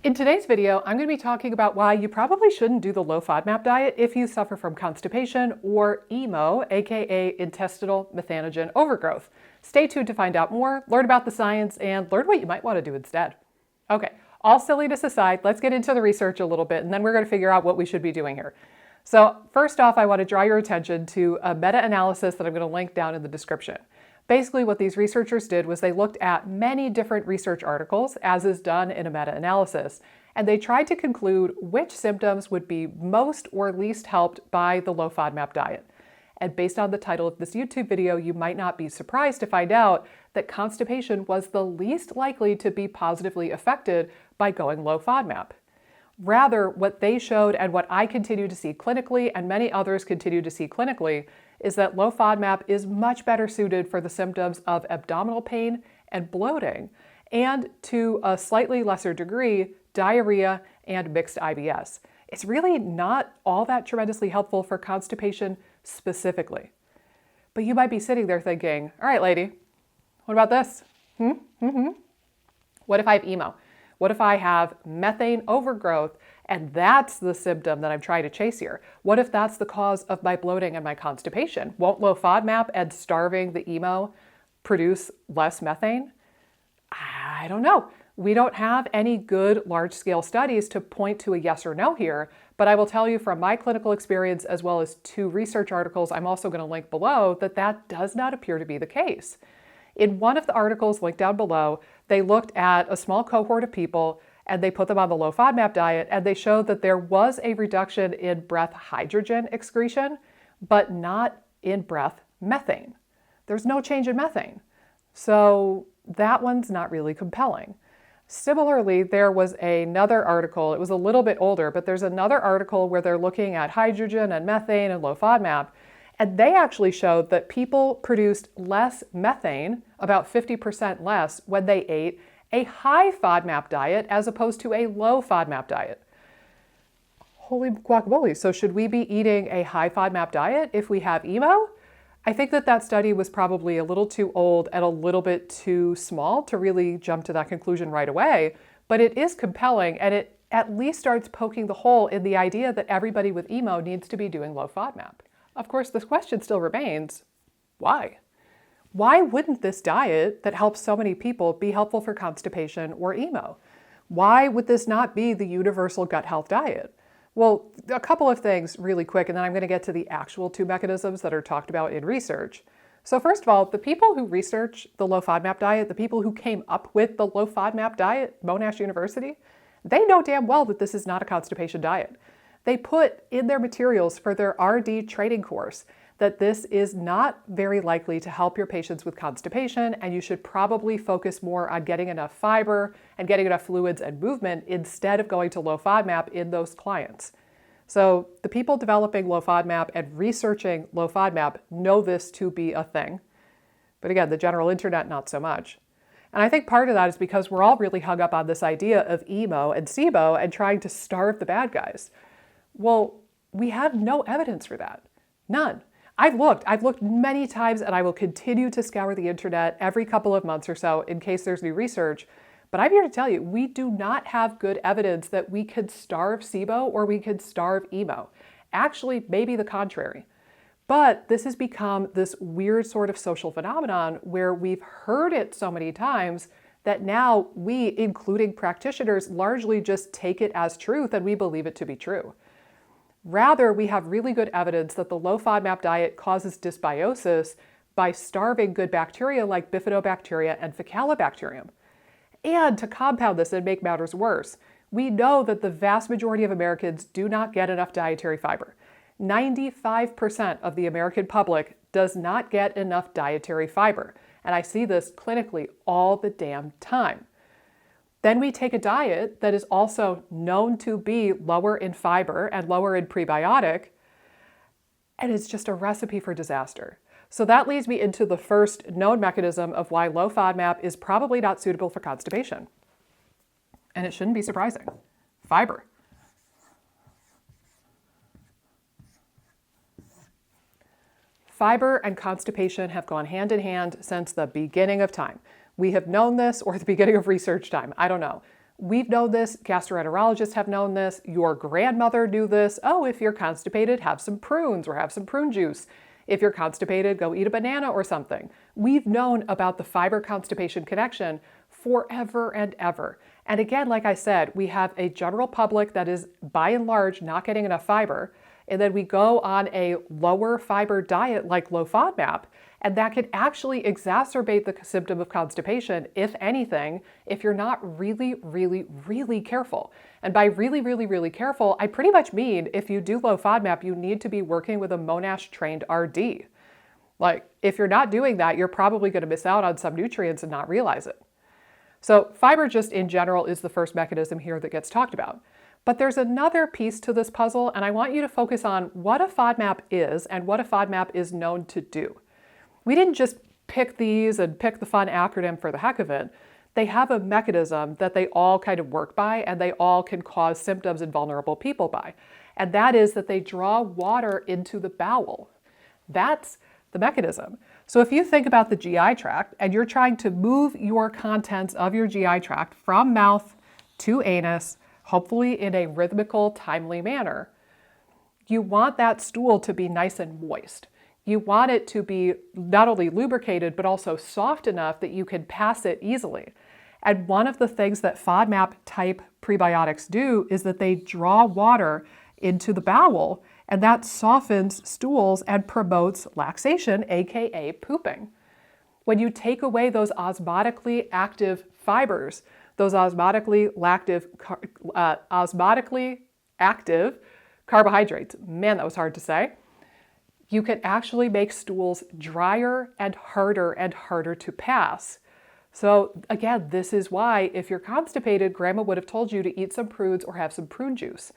In today's video, I'm going to be talking about why you probably shouldn't do the low FODMAP diet if you suffer from constipation or IMO, aka intestinal methanogen overgrowth. Stay tuned to find out more, learn about the science, and learn what you might want to do instead. Okay, all silliness aside, let's get into the research a little bit, and then we're going to figure out what we should be doing here. So first off, I want to draw your attention to a meta-analysis that I'm going to link down in the description. Basically, what these researchers did was they looked at many different research articles, as is done in a meta-analysis, and they tried to conclude which symptoms would be most or least helped by the low FODMAP diet. And based on the title of this YouTube video, you might not be surprised to find out that constipation was the least likely to be positively affected by going low FODMAP. Rather, what they showed and what I continue to see clinically and many others continue to see clinically is that low FODMAP is much better suited for the symptoms of abdominal pain and bloating, and to a slightly lesser degree, diarrhea and mixed IBS. It's really not all that tremendously helpful for constipation specifically. But you might be sitting there thinking, all right, lady, what about this? What if I have IMO? What if I have methane overgrowth and that's the symptom that I'm trying to chase here? What if that's the cause of my bloating and my constipation? Won't low FODMAP and starving the IMO produce less methane? I don't know. We don't have any good large-scale studies to point to a yes or no here, but I will tell you from my clinical experience as well as 2 research articles I'm also going to link below that that does not appear to be the case. In one of the articles linked down below, they looked at a small cohort of people and they put them on the low FODMAP diet, and they showed that there was a reduction in breath hydrogen excretion, but not in breath methane. There's no change in methane. So that one's not really compelling. Similarly, there was another article, it was a little bit older, but there's another article where they're looking at hydrogen and methane and low FODMAP, and they actually showed that people produced less methane, about 50% less, when they ate a high FODMAP diet as opposed to a low FODMAP diet. Holy guacamole, so should we be eating a high FODMAP diet if we have IMO? I think that that study was probably a little too old and a little bit too small to really jump to that conclusion right away, but it is compelling and it at least starts poking the hole in the idea that everybody with IMO needs to be doing low FODMAP. Of course, this question still remains, why? Why wouldn't this diet that helps so many people be helpful for constipation or IMO? Why would this not be the universal gut health diet? Well, a couple of things really quick, and then I'm going to get to the actual 2 mechanisms that are talked about in research. So first of all, the people who research the low FODMAP diet, the people who came up with the low FODMAP diet, Monash University, they know damn well that this is not a constipation diet. They put in their materials for their RD training course that this is not very likely to help your patients with constipation, and you should probably focus more on getting enough fiber and getting enough fluids and movement instead of going to low FODMAP in those clients. So the people developing low FODMAP and researching low FODMAP know this to be a thing. But again, the general internet, not so much. And I think part of that is because we're all really hung up on this idea of IMO and SIBO and trying to starve the bad guys. Well, we have no evidence for that. None. I've looked many times, and I will continue to scour the internet every couple of months or so in case there's new research. But I'm here to tell you, we do not have good evidence that we could starve SIBO or we could starve IMO. Actually, maybe the contrary. But this has become this weird sort of social phenomenon where we've heard it so many times that now we, including practitioners, largely just take it as truth and we believe it to be true. Rather, we have really good evidence that the low FODMAP diet causes dysbiosis by starving good bacteria like bifidobacteria and Faecalibacterium. And to compound this and make matters worse, we know that the vast majority of Americans do not get enough dietary fiber. 95% of the American public does not get enough dietary fiber, and I see this clinically all the damn time. Then we take a diet that is also known to be lower in fiber and lower in prebiotic, and it's just a recipe for disaster. So that leads me into the first known mechanism of why low FODMAP is probably not suitable for constipation. And it shouldn't be surprising. Fiber. Fiber and constipation have gone hand in hand since the beginning of time. We have known this, or the beginning of research time, I don't know. We've known this, gastroenterologists have known this, your grandmother knew this. Oh, if you're constipated, have some prunes or have some prune juice. If you're constipated, go eat a banana or something. We've known about the fiber constipation connection forever and ever. And again, like I said, we have a general public that is by and large not getting enough fiber. And then we go on a lower fiber diet like low FODMAP, and that can actually exacerbate the symptom of constipation, if anything, if you're not really, really, really careful. And by really, really, really careful, I pretty much mean if you do low FODMAP, you need to be working with a Monash-trained RD. Like, if you're not doing that, you're probably going to miss out on some nutrients and not realize it. So fiber just in general is the first mechanism here that gets talked about. But there's another piece to this puzzle, and I want you to focus on what a FODMAP is and what a FODMAP is known to do. We didn't just pick these and pick the fun acronym for the heck of it. They have a mechanism that they all kind of work by, and they all can cause symptoms in vulnerable people by. And that is that they draw water into the bowel. That's the mechanism. So if you think about the GI tract and you're trying to move your contents of your GI tract from mouth to anus, hopefully in a rhythmical, timely manner, you want that stool to be nice and moist. You want it to be not only lubricated, but also soft enough that you can pass it easily. And one of the things that FODMAP type prebiotics do is that they draw water into the bowel, and that softens stools and promotes laxation, aka pooping. When you take away those osmotically active fibers, those osmotically active carbohydrates, man, that was hard to say, you can actually make stools drier and harder to pass. So again, this is why if you're constipated, grandma would have told you to eat some prunes or have some prune juice.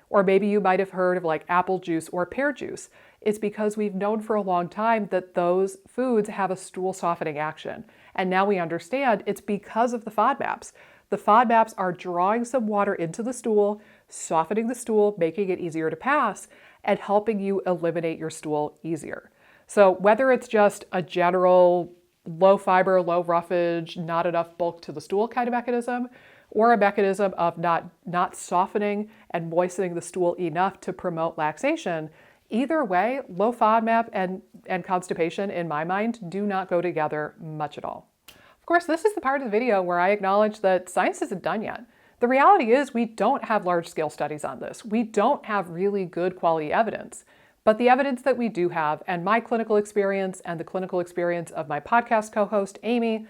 Or maybe you might have heard of like apple juice or pear juice. It's because we've known for a long time that those foods have a stool softening action. And now we understand it's because of the FODMAPs. The FODMAPs are drawing some water into the stool, softening the stool, making it easier to pass, and helping you eliminate your stool easier. So whether it's just a general low fiber, low roughage, not enough bulk to the stool kind of mechanism, or a mechanism of not softening and moistening the stool enough to promote laxation, either way, low FODMAP and constipation, in my mind, do not go together much at all. Of course, this is the part of the video where I acknowledge that science isn't done yet. The reality is we don't have large-scale studies on this. We don't have really good quality evidence. But the evidence that we do have, and my clinical experience and the clinical experience of my podcast co-host, Amy,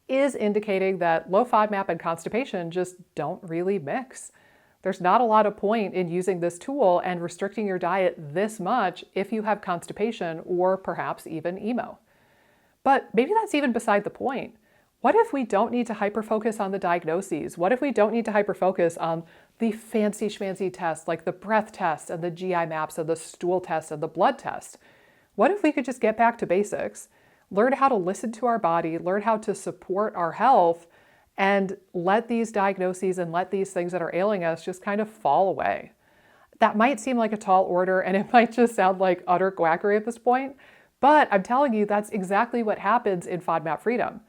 is indicating that low FODMAP and constipation just don't really mix. There's not a lot of point in using this tool and restricting your diet this much if you have constipation or perhaps even IMO. But maybe that's even beside the point. What if we don't need to hyperfocus on the diagnoses? What if we don't need to hyperfocus on the fancy schmancy tests like the breath test and the GI maps and the stool test and the blood test? What if we could just get back to basics, learn how to listen to our body, learn how to support our health, and let these diagnoses and let these things that are ailing us just kind of fall away? That might seem like a tall order and it might just sound like utter quackery at this point, but I'm telling you that's exactly what happens in FODMAP freedom.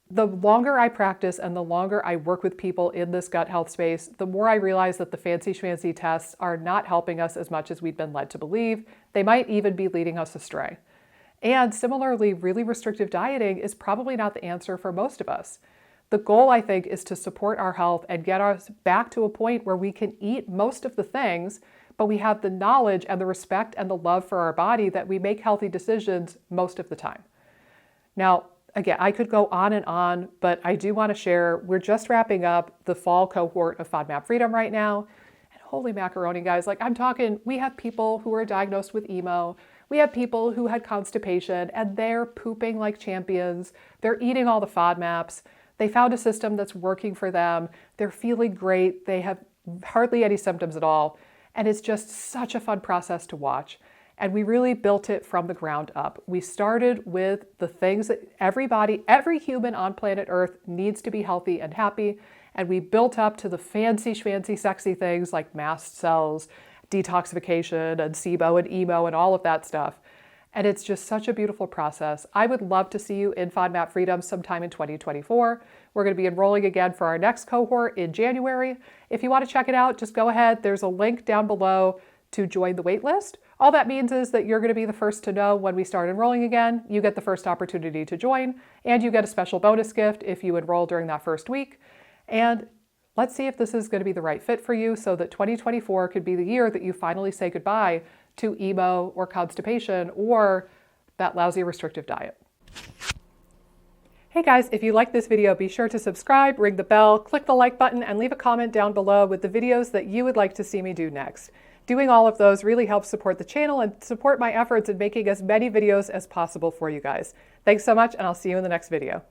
The longer I practice and the longer I work with people in this gut health space, the more I realize that the fancy schmancy tests are not helping us as much as we've been led to believe. They might even be leading us astray. And similarly, really restrictive dieting is probably not the answer for most of us. The goal, I think, is to support our health and get us back to a point where we can eat most of the things, but we have the knowledge and the respect and the love for our body that we make healthy decisions most of the time. Now, again, I could go on, but I do want to share, we're just wrapping up the fall cohort of FODMAP Freedom right now. And holy macaroni, guys, like I'm talking, we have people who are diagnosed with IMO. We have people who had constipation and they're pooping like champions. They're eating all the FODMAPs. They found a system that's working for them. They're feeling great. They have hardly any symptoms at all. And it's just such a fun process to watch. And we really built it from the ground up. We started with the things that every human on planet Earth needs to be healthy and happy. And we built up to the fancy schmancy sexy things like mast cells, detoxification and SIBO and IMO and all of that stuff. And it's just such a beautiful process. I would love to see you in FODMAP Freedom sometime in 2024. We're going to be enrolling again for our next cohort in January. If you want to check it out, just go ahead. There's a link down below to join the wait list. All that means is that you're going to be the first to know when we start enrolling again. You get the first opportunity to join, and you get a special bonus gift if you enroll during that first week. And let's see if this is going to be the right fit for you so that 2024 could be the year that you finally say goodbye to IMO or constipation or that lousy restrictive diet. Hey guys, if you like this video, be sure to subscribe, ring the bell, click the like button, and leave a comment down below with the videos that you would like to see me do next. Doing all of those really helps support the channel and support my efforts in making as many videos as possible for you guys. Thanks so much, and I'll see you in the next video.